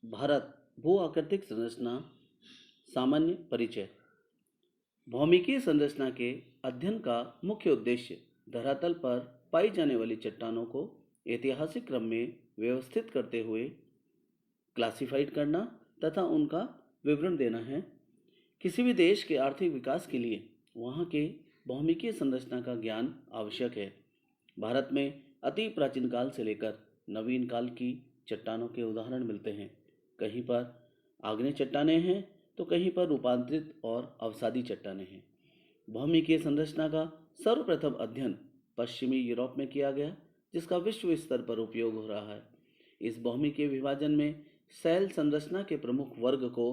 भारत भू आकृतिक संरचना सामान्य परिचय। भौमिकीय संरचना के अध्ययन का मुख्य उद्देश्य धरातल पर पाई जाने वाली चट्टानों को ऐतिहासिक क्रम में व्यवस्थित करते हुए क्लासिफाइड करना तथा उनका विवरण देना है। किसी भी देश के आर्थिक विकास के लिए वहाँ के भौमिकीय संरचना का ज्ञान आवश्यक है। भारत में अति प्राचीन काल से लेकर नवीन काल की चट्टानों के उदाहरण मिलते हैं। कहीं पर आग्नेय चट्टानें हैं तो कहीं पर रूपांतरित और अवसादी चट्टानें हैं। भौमिकीय संरचना का सर्वप्रथम अध्ययन पश्चिमी यूरोप में किया गया, जिसका विश्व स्तर पर उपयोग हो रहा है। इस भौमिकीय विभाजन में शैल संरचना के प्रमुख वर्ग को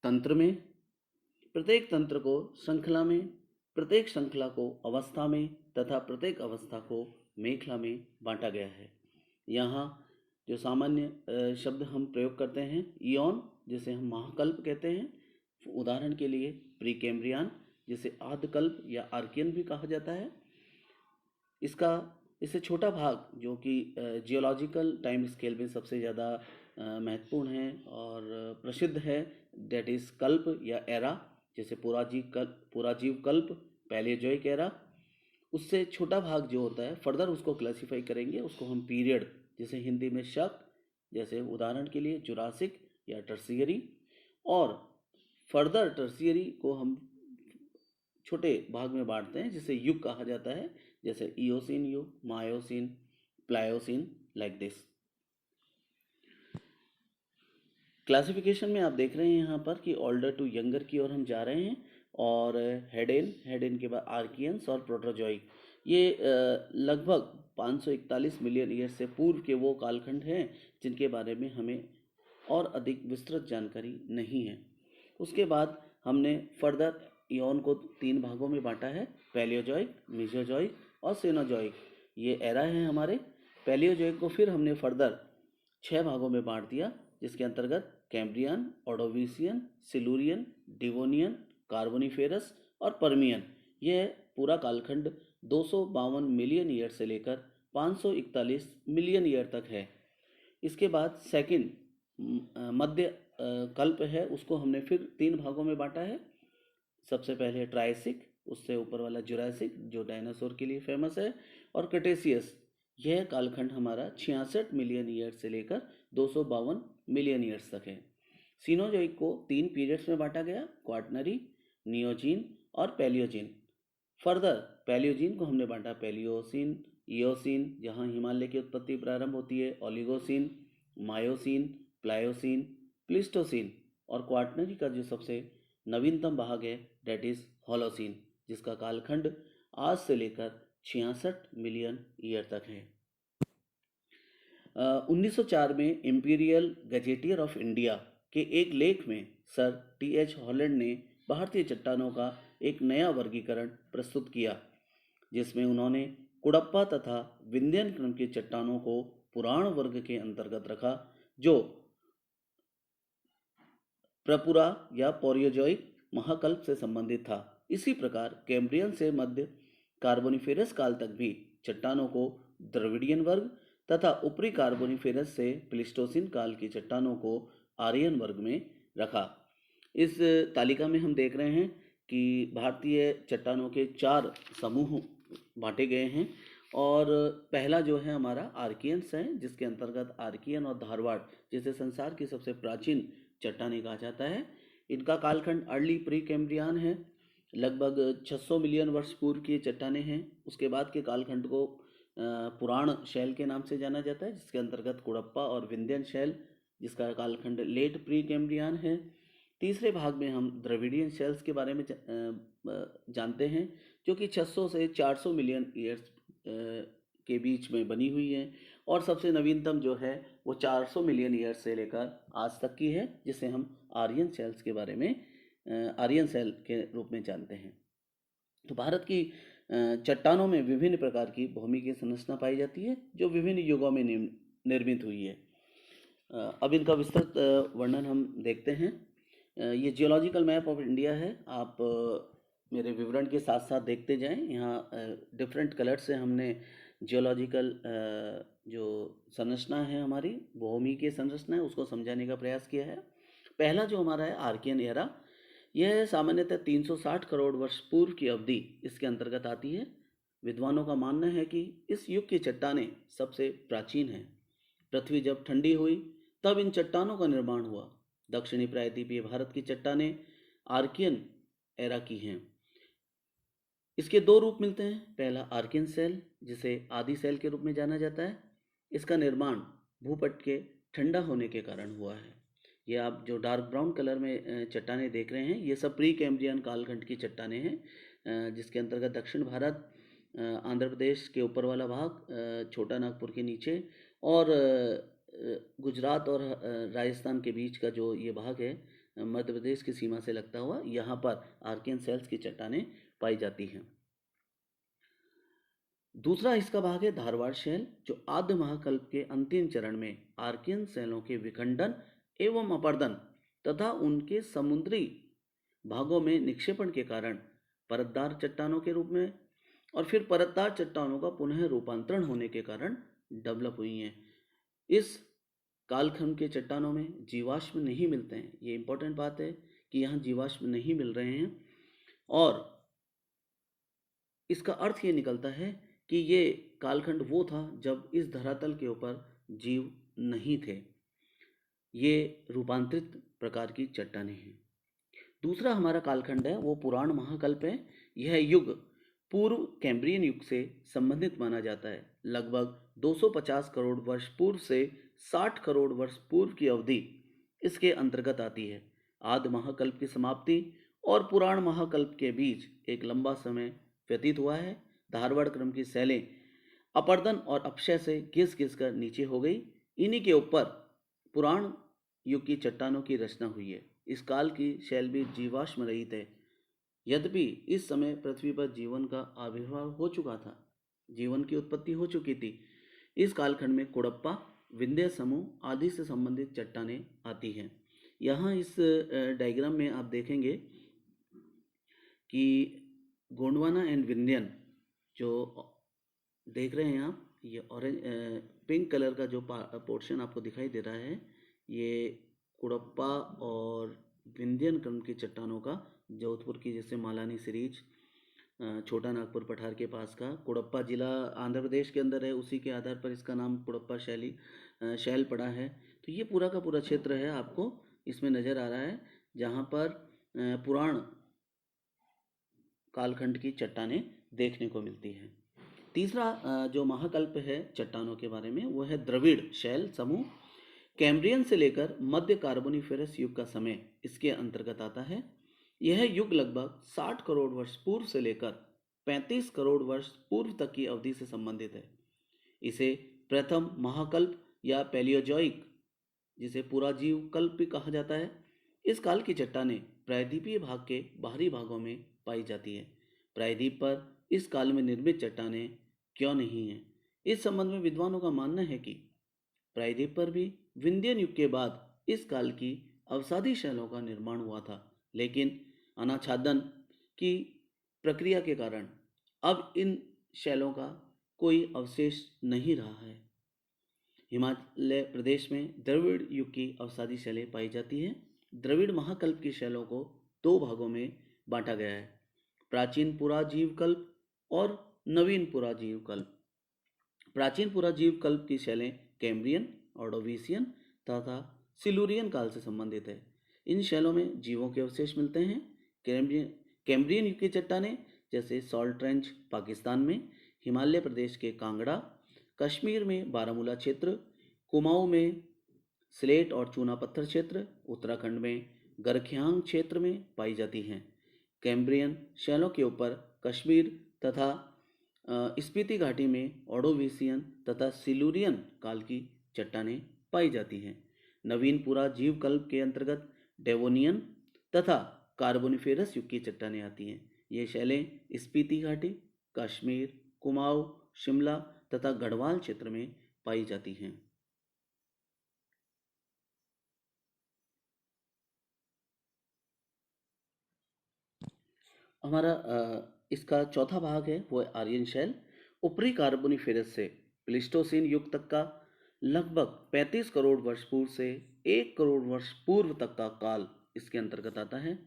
तंत्र में, प्रत्येक तंत्र को श्रृंखला में, प्रत्येक श्रृंखला को अवस्था में तथा प्रत्येक अवस्था को मेखला में बांटा गया है। यहाँ जो सामान्य शब्द हम प्रयोग करते हैं, इयॉन जिसे हम महाकल्प कहते हैं, उदाहरण के लिए प्रीकेम्ब्रियन जिसे आद्यकल्प या आर्कियन भी कहा जाता है। इससे छोटा भाग जो कि जियोलॉजिकल टाइम स्केल में सबसे ज़्यादा महत्वपूर्ण है और प्रसिद्ध है, डेट इज़ कल्प या एरा, जैसे पुराजीव कल्प, पैलियोजोइक एरा। उससे छोटा भाग जो होता है फर्दर उसको क्लासिफाई करेंगे, उसको हम पीरियड, जैसे हिंदी में शक, जैसे उदाहरण के लिए जुरासिक या टर्शियरी, और फर्दर टर्शियरी को हम छोटे भाग में बांटते हैं जिसे युग कहा जाता है, जैसे इयोसिन युग, myosin, Pliocene, like this. Classification में आप देख रहे हैं यहाँ पर कि ओल्डर टू यंगर की ओर हम जा रहे हैं, और हेडेन के बाद आर्कियंस और प्रोटोजोइक, ये लगभग 541 मिलियन ईयर से पूर्व के वो कालखंड हैं जिनके बारे में हमें और अधिक विस्तृत जानकारी नहीं है। उसके बाद हमने फर्दर इयॉन को 3 भागों में बांटा है, पैलियोजोइक, मेसोजोइक और सेनोजोइक। ये एरा है हमारे। पैलियोजोइक को फिर हमने फर्दर 6 भागों में बांट दिया, जिसके अंतर्गत Cambrian, Ordovician, Silurian, Devonian, Carboniferous और पर्मियन। यह पूरा कालखंड 252 मिलियन ईयर से लेकर 541 मिलियन ईयर तक है। इसके बाद सेकंड मध्य कल्प है, उसको हमने फिर 3 भागों में बांटा है। सबसे पहले ट्राइसिक, उससे ऊपर वाला जुरासिक जो डायनासोर के लिए फेमस है, और क्रेटेशियस। यह कालखंड हमारा 66 मिलियन ईयर से लेकर 252 मिलियन ईयर्स तक है। सीनोजोइक को 3 पीरियड्स में बांटा गया, क्वाटरनरी, नियोजीन और पैलियोजीन। फर्दर पैलियोजीन को हमने बांटा पैलियोसिन, इयोसिन जहाँ हिमालय की उत्पत्ति प्रारंभ होती है, ओलिगोसिन, मायोसिन, प्लायोसिन, प्लिस्टोसिन, और क्वाटरनरी का जो सबसे नवीनतम भाग है डेट इज होलोसिन, जिसका कालखंड आज से लेकर 66 मिलियन ईयर तक है। 1904 में इंपीरियल गजेटियर ऑफ इंडिया के एक लेख में सर टी.एच. हॉलैंड ने भारतीय चट्टानों का एक नया वर्गीकरण प्रस्तुत किया, जिसमें उन्होंने कुडप्पा तथा विंध्यन क्रम की चट्टानों को पुराण वर्ग के अंतर्गत रखा, जो प्रपुरा या पौरियोजोइक महाकल्प से संबंधित था। इसी प्रकार कैम्ब्रियन से मध्य कार्बोनिफेरस काल तक भी चट्टानों को द्रविडियन वर्ग तथा ऊपरी कार्बोनिफेरस से प्लिस्टोसिन काल की चट्टानों को आर्यन वर्ग में रखा। इस तालिका में हम देख रहे हैं कि भारतीय चट्टानों के 4 समूह बांटे गए हैं, और पहला जो है हमारा आर्कियंस है, जिसके अंतर्गत आर्कियन और धारवाड़, जिसे संसार की सबसे प्राचीन चट्टानें कहा जाता है। इनका कालखंड अर्ली प्री कैम्ब्रियन है, लगभग 600 मिलियन वर्ष पूर्व की चट्टानें हैं। उसके बाद के कालखंड को पुराण शैल के नाम से जाना जाता है, जिसके अंतर्गत कुडप्पा और विंध्यन शैल, जिसका कालखंड लेट प्री कैम्ब्रियन है। तीसरे भाग में हम द्रविडियन शैल्स के बारे में जानते हैं, जो कि 600 से 400 मिलियन ईयर्स के बीच में बनी हुई है, और सबसे नवीनतम जो है वो 400 मिलियन ईयर से लेकर आज तक की है, जिसे हम आर्यन सेल्स के बारे में आर्यन सेल के रूप में जानते हैं। तो भारत की चट्टानों में विभिन्न प्रकार की भौमिकीय संरचना पाई जाती है, जो विभिन्न युगों में निर्मित हुई है। अब इनका विस्तृत वर्णन हम देखते हैं। ये जियोलॉजिकल मैप ऑफ इंडिया है, आप मेरे विवरण के साथ साथ देखते जाएं। यहाँ डिफरेंट कलर से हमने जियोलॉजिकल जो संरचना है हमारी, भूमि संरचना है, उसको समझाने का प्रयास किया है। पहला जो हमारा है आर्कियन एरा, यह सामान्यतः 360 करोड़ वर्ष पूर्व की अवधि इसके अंतर्गत आती है। विद्वानों का मानना है कि इस युग की चट्टानें सबसे प्राचीन हैं। पृथ्वी जब ठंडी हुई तब इन चट्टानों का निर्माण हुआ। दक्षिणी प्रायद्वीपीय भारत की चट्टानें आर्कियन एरा की हैं। इसके दो रूप मिलते हैं। पहला आर्कियन सेल, जिसे आदि सेल के रूप में जाना जाता है। इसका निर्माण भूपट के ठंडा होने के कारण हुआ है। ये आप जो डार्क ब्राउन कलर में चट्टानें देख रहे हैं, ये सब प्री कैम्ब्रियन कालखंड की चट्टानें हैं, जिसके अंतर्गत दक्षिण भारत, आंध्र प्रदेश के ऊपर वाला भाग, छोटा नागपुर के नीचे, और गुजरात और राजस्थान के बीच का जो ये भाग है, मध्य प्रदेश की सीमा से लगता हुआ, यहाँ पर आर्कियन सेल्स की चट्टानें पाई जाती हैं। दूसरा इसका भाग है धारवाड़ शैल, जो आद्य महाकल्प के अंतिम चरण में आर्कियन सेलों के विखंडन एवं अपर्दन तथा उनके समुद्री भागों में निक्षेपण के कारण परतदार चट्टानों के रूप में और फिर परतदार चट्टानों का पुनः रूपांतरण होने के कारण डेवलप हुई हैं। इस कालखंड के चट्टानों में जीवाश्म नहीं मिलते हैं। ये इंपॉर्टेंट बात है कि यहाँ जीवाश्म नहीं मिल रहे हैं, और इसका अर्थ ये निकलता है कि ये कालखंड वो था जब इस धरातल के ऊपर जीव नहीं थे। ये रूपांतरित प्रकार की चट्टानें हैं। दूसरा हमारा कालखंड है वो पुराण महाकल्प है। यह युग पूर्व कैम्ब्रियन युग से संबंधित माना जाता है। लगभग 250 करोड़ वर्ष पूर्व से 60 करोड़ वर्ष पूर्व की अवधि इसके अंतर्गत आती है। आदि महाकल्प की समाप्ति और पुराण महाकल्प के बीच एक लंबा समय व्यतीत हुआ है। धारवाड़ क्रम की शैलें अपर्दन और अपक्षय से घिस घिस कर नीचे हो गई। इन्हीं के ऊपर पुराण युग की चट्टानों की रचना हुई है। इस काल की शैल भी जीवाश्म रहित है। यद्यपि इस समय पृथ्वी पर जीवन का आविर्भाव हो चुका था, जीवन की उत्पत्ति हो चुकी थी। इस कालखंड में कुड़प्पा, विंध्य समूह आदि से संबंधित चट्टानें आती हैं। यहाँ इस डायग्राम में आप देखेंगे कि गोंडवाना एंड विंध्यन जो देख रहे हैं आप, ये ऑरेंज पिंक कलर का जो पोर्शन आपको दिखाई दे रहा है, ये कुड़प्पा और विंध्यन क्रम की चट्टानों का, जोधपुर की जैसे मालानी सीरीज, छोटा नागपुर पठार के पास का कुड़प्पा जिला आंध्र प्रदेश के अंदर है, उसी के आधार पर इसका नाम कुड़प्पा शैल पड़ा है। तो ये पूरा का पूरा क्षेत्र है, आपको इसमें नज़र आ रहा है, जहाँ पर पुराण कालखंड की चट्टानें देखने को मिलती हैं। तीसरा जो महाकल्प है चट्टानों के बारे में, वो है द्रविड़ शैल समूह। कैम्ब्रियन से लेकर मध्य कार्बोनिफेरस युग का समय इसके अंतर्गत आता है। यह युग लगभग 60 करोड़ वर्ष पूर्व से लेकर 35 करोड़ वर्ष पूर्व तक की अवधि से संबंधित है। इसे प्रथम महाकल्प या पैलियोजॉइक, जिसे पुराजीव कल्प भी कहा जाता है। इस काल की चट्टानें प्रायद्वीपीय भाग के बाहरी भागों में पाई जाती है। प्रायद्वीप पर इस काल में निर्मित चट्टानें क्यों नहीं हैं? इस संबंध में विद्वानों का मानना है कि प्रायद्वीप पर भी विंध्यन युग के बाद इस काल की अवसादी शैलों का निर्माण हुआ था, लेकिन अनाच्छादन की प्रक्रिया के कारण अब इन शैलों का कोई अवशेष नहीं रहा है। हिमालय प्रदेश में द्रविड़ युग की अवसादी शैलें पाई जाती हैं। द्रविड़ महाकल्प की शैलों को दो भागों में बांटा गया है, प्राचीन पुराजीव कल्प और नवीन पुराजीव कल्प। प्राचीन पुराजीव कल्प की शैलें कैम्ब्रियन, ऑर्डोविशियन तथा सिलुरियन काल से संबंधित है। इन शैलों में जीवों के अवशेष मिलते हैं। कैम्ब्रियन युग की चट्टानें जैसे सॉल्ट रेंज पाकिस्तान में, हिमालय प्रदेश के कांगड़ा, कश्मीर में बारामूला क्षेत्र, कुमाऊं में स्लेट और चूना पत्थर क्षेत्र, उत्तराखंड में गरख्यांग क्षेत्र में पाई जाती हैं। कैम्ब्रियन शैलों के ऊपर कश्मीर तथा स्पीति घाटी में ऑर्डोविशियन तथा सिलुरियन काल की चट्टानें पाई जाती हैं। नवीन पुराजीव कल्प के अंतर्गत डेवोनियन तथा कार्बोनिफेरस युग की चट्टानें आती हैं। ये शैलें स्पीति घाटी, कश्मीर, कुमाऊं, शिमला तथा गढ़वाल क्षेत्र में पाई जाती हैं। हमारा इसका चौथा भाग है वो है आर्यन शैल। ऊपरी कार्बोनिफेरस से प्लीस्टोसीन युग तक का लगभग 35 करोड़ वर्ष पूर्व से 1 करोड़ वर्ष पूर्व तक का काल इसके अंतर्गत आता है।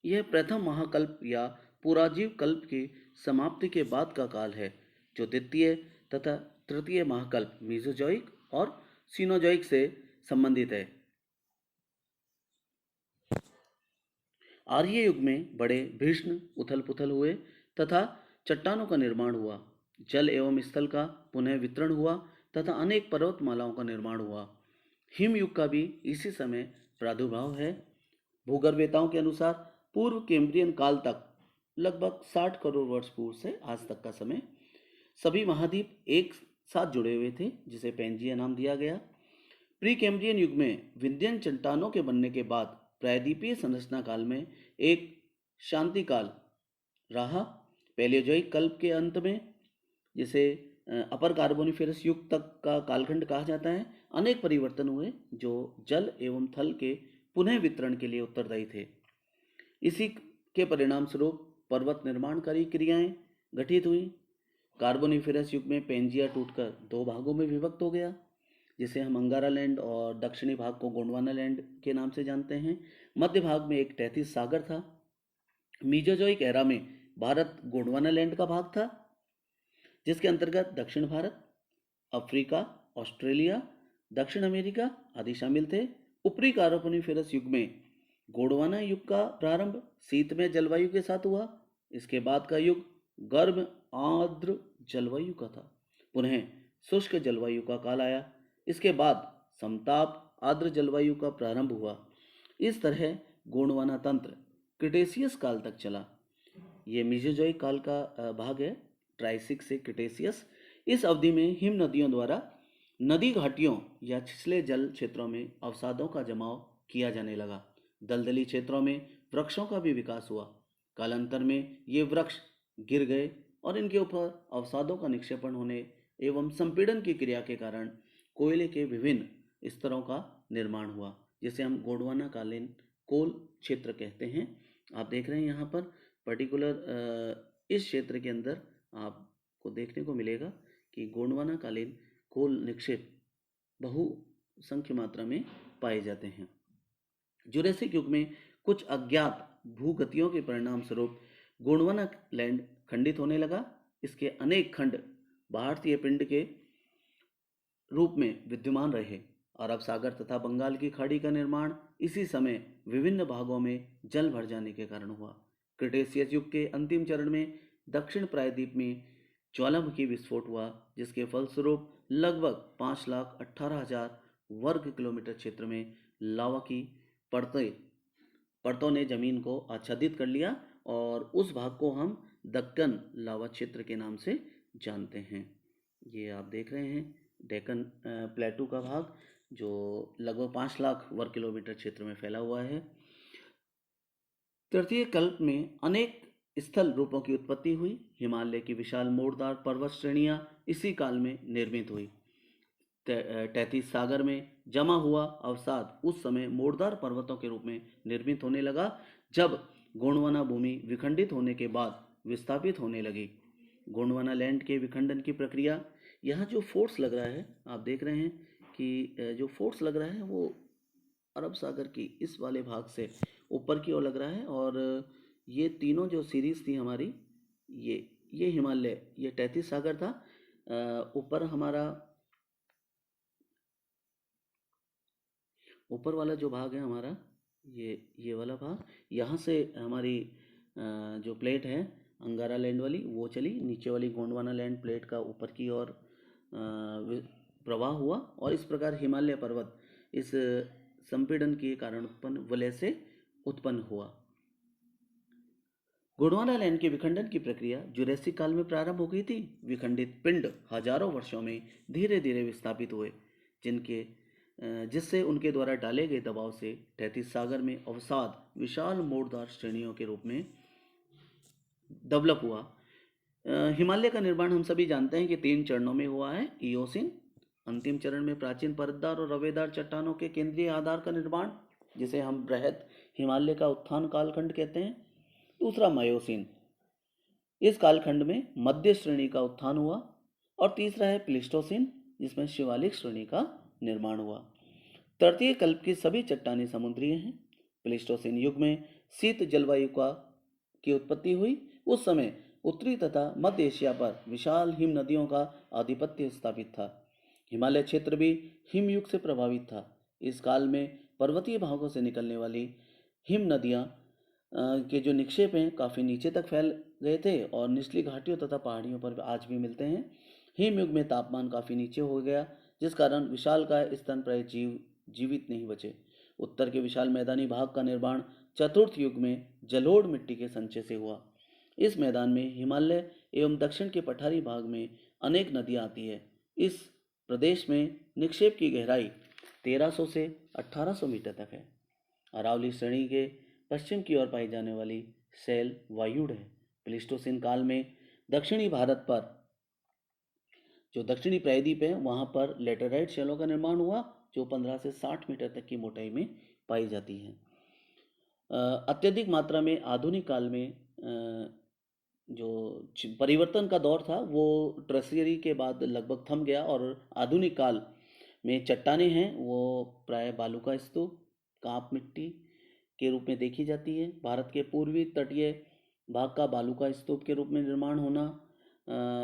यह प्रथम महाकल्प या पुराजीव कल्प की समाप्ति के बाद का काल है, जो द्वितीय तथा तृतीय महाकल्प मीसोजोइक और सीनोजोइक से संबंधित है। आर्य युग में बड़े भीषण उथल पुथल हुए तथा चट्टानों का निर्माण हुआ, जल एवं स्थल का पुनः वितरण हुआ तथा अनेक पर्वतमालाओं का निर्माण हुआ। हिम युग का भी इसी समय प्रादुर्भाव है। भूगर्भवेताओं के अनुसार पूर्व कैम्ब्रियन काल तक लगभग 60 करोड़ वर्ष पूर्व से आज तक का समय सभी महाद्वीप एक साथ जुड़े हुए थे, जिसे पेंजिया नाम दिया गया। प्री कैम्ब्रियन युग में विंध्यन चट्टानों के बनने के बाद प्रायद्वीपीय संरचना काल में एक शांति काल रहा। पैलियोजोइक कल्प के अंत में, जिसे अपर कार्बोनिफेरस युग तक का कालखंड कहा जाता है, अनेक परिवर्तन हुए जो जल एवं थल के पुनः वितरण के लिए उत्तरदायी थे। इसी के परिणाम स्वरूप पर्वत निर्माणकारी क्रियाएं घटित हुई। कार्बोनिफेरस युग में पेंजिया टूटकर 2 भागों में विभक्त हो गया, जिसे हम अंगारा लैंड और दक्षिणी भाग को गोंडवाना लैंड के नाम से जानते हैं। मध्य भाग में एक तैतीस सागर था। मीजोजोइक एरा में भारत गोंडवाना लैंड का भाग था, जिसके अंतर्गत दक्षिण भारत, अफ्रीका, ऑस्ट्रेलिया, दक्षिण अमेरिका आदि शामिल थे। ऊपरी कार्बोनिफेरस युग में गोंडवाना युग का प्रारंभ शीतमय जलवायु के साथ हुआ। इसके बाद का युग गर्म आर्द्र जलवायु का था। पुनः शुष्क जलवायु का काल आया। इसके बाद समताप आर्द्र जलवायु का प्रारंभ हुआ। इस तरह गोंडवाना तंत्र क्रिटेशियस काल तक चला। ये मीजोजोइक काल का भाग है, ट्राइसिक से क्रिटेशियस। इस अवधि में हिम नदियों द्वारा नदी घाटियों या छिछले जल क्षेत्रों में अवसादों का जमाव किया जाने लगा। दलदली क्षेत्रों में वृक्षों का भी विकास हुआ। कालांतर में ये वृक्ष गिर गए और इनके ऊपर अवसादों का निक्षेपण होने एवं संपीड़न की क्रिया के कारण कोयले के विभिन्न स्तरों का निर्माण हुआ, जिसे हम गोंडवाना कालीन कोल क्षेत्र कहते हैं। आप देख रहे हैं यहाँ पर पर्टिकुलर इस क्षेत्र के अंदर आपको देखने को मिलेगा कि गोंडवाना कालीन कोल निक्षेप बहुसंख्य मात्रा में पाए जाते हैं। जुरेसिक युग में कुछ अज्ञात भूगतियों के परिणाम स्वरूप गोंडवाना लैंड खंडित होने लगा। इसके अनेक खंड भारतीय पिंड के रूप में विद्यमान रहे। अरब सागर तथा बंगाल की खाड़ी का निर्माण इसी समय विभिन्न भागों में जल भर जाने के कारण हुआ। क्रिटेशियस युग के अंतिम चरण में दक्षिण प्रायद्वीप में ज्वालामुखी विस्फोट हुआ, जिसके फलस्वरूप लगभग 5,18,000 वर्ग किलोमीटर क्षेत्र में लावा की परतों ने जमीन को आच्छादित कर लिया और उस भाग को हम दक्कन लावा क्षेत्र के नाम से जानते हैं। ये आप देख रहे हैं डेक्कन प्लेटू का भाग, जो लगभग 5 लाख वर्ग किलोमीटर क्षेत्र में फैला हुआ है। तृतीय कल्प में अनेक स्थल रूपों की उत्पत्ति हुई। हिमालय की विशाल मोड़दार पर्वत श्रेणियां इसी काल में निर्मित हुई। 33 सागर में जमा हुआ अवसाद उस समय मोड़दार पर्वतों के रूप में निर्मित होने लगा, जब गोंडवाना भूमि विखंडित होने के बाद विस्थापित होने लगी। गोंडवाना लैंड के विखंडन की प्रक्रिया, यहाँ जो फोर्स लग रहा है आप देख रहे हैं कि जो फोर्स लग रहा है वो अरब सागर की इस वाले भाग से ऊपर की ओर लग रहा है। और ये तीनों जो सीरीज थी हमारी, ये हिमालय, ये 33 सागर था। ऊपर हमारा ऊपर वाला जो भाग है हमारा, ये वाला भाग, यहाँ से हमारी जो प्लेट है अंगारा लैंड वाली वो चली, नीचे वाली गोंडवाना लैंड प्लेट का ऊपर की ओर प्रवाह हुआ और इस प्रकार हिमालय पर्वत इस संपीड़न के कारण उत्पन्न वलय से उत्पन्न हुआ। गोंडवाना लैंड के विखंडन की प्रक्रिया जुरेसिक काल में प्रारंभ हो गई थी। विखंडित पिंड हजारों वर्षों में धीरे धीरे विस्थापित हुए, जिससे उनके द्वारा डाले गए दबाव से 33 सागर में अवसाद विशाल मोड़दार श्रेणियों के रूप में डेवलप हुआ। हिमालय का निर्माण हम सभी जानते हैं कि 3 चरणों में हुआ है। इयोसिन अंतिम चरण में प्राचीन परतदार और रवेदार चट्टानों के केंद्रीय आधार का निर्माण, जिसे हम बृहद हिमालय का उत्थान कालखंड कहते हैं। दूसरा मायोसिन, इस कालखंड में मध्य श्रेणी का उत्थान हुआ। और तीसरा है प्लीस्टोसिन, जिसमें शिवालिक श्रेणी का निर्माण हुआ। तटीय कल्प की सभी चट्टानें समुद्रीय हैं। प्लेस्टोसीन युग में शीत जलवायु की उत्पत्ति हुई। उस समय उत्तरी तथा मध्य एशिया पर विशाल हिम नदियों का आधिपत्य स्थापित था। हिमालय क्षेत्र भी हिम युग से प्रभावित था। इस काल में पर्वतीय भागों से निकलने वाली हिम नदियाँ के जो निक्षेप हैं काफ़ी नीचे तक फैल गए थे और निचली घाटियों तथा पहाड़ियों पर आज भी मिलते हैं। हिम युग में तापमान काफ़ी नीचे हो गया, जिस कारण विशालकाय स्तनप्राय जीवित नहीं बचे। उत्तर के विशाल मैदानी भाग का निर्माण चतुर्थ युग में जलोढ़ मिट्टी के संचय से हुआ। इस मैदान में हिमालय एवं दक्षिण के पठारी भाग में अनेक नदियाँ आती है। इस प्रदेश में निक्षेप की गहराई 1300 से 1800 मीटर तक है। अरावली श्रेणी के पश्चिम की ओर पाई जाने वाली शैल वायुड़ है। प्लेस्टोसीन काल में दक्षिणी भारत पर जो दक्षिणी प्रायद्वीप है वहाँ पर लेटेराइट शैलों का निर्माण हुआ, जो 15 से 60 मीटर तक की मोटाई में पाई जाती हैं। अत्यधिक मात्रा में आधुनिक काल में जो परिवर्तन का दौर था वो ट्रेसियरी के बाद लगभग थम गया और आधुनिक काल में चट्टानें हैं वो प्राय बालू का स्तूप, कांप मिट्टी के रूप में देखी जाती है। भारत के पूर्वी तटीय भाग का बालू का स्तूप के रूप में निर्माण होना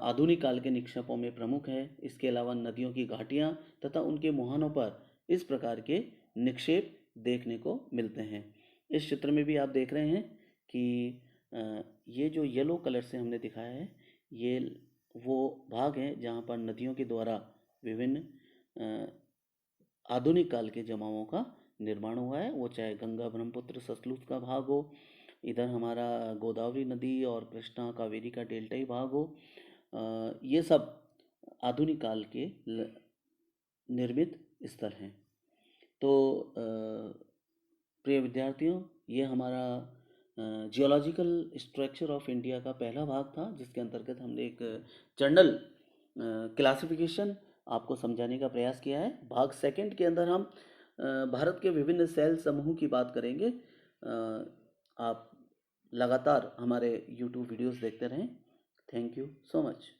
आधुनिक काल के निक्षेपों में प्रमुख है। इसके अलावा नदियों की घाटियाँ तथा उनके मुहानों पर इस प्रकार के निक्षेप देखने को मिलते हैं। इस चित्र में भी आप देख रहे हैं कि ये जो येलो कलर से हमने दिखाया है ये वो भाग है जहाँ पर नदियों के द्वारा विभिन्न आधुनिक काल के जमावों का निर्माण हुआ है, वो चाहे गंगा ब्रह्मपुत्र सतलुज का भाग हो, इधर हमारा गोदावरी नदी और कृष्णा कावेरी का डेल्टाई भाग हो। ये सब आधुनिक काल के निर्मित स्थल हैं। तो प्रिय विद्यार्थियों, ये हमारा जियोलॉजिकल स्ट्रक्चर ऑफ इंडिया का पहला भाग था, जिसके अंतर्गत हमने एक जनरल क्लासिफिकेशन आपको समझाने का प्रयास किया है। भाग सेकंड के अंदर हम भारत के विभिन्न सेल समूह की बात करेंगे। आप लगातार हमारे YouTube वीडियोस देखते रहें। Thank you so much.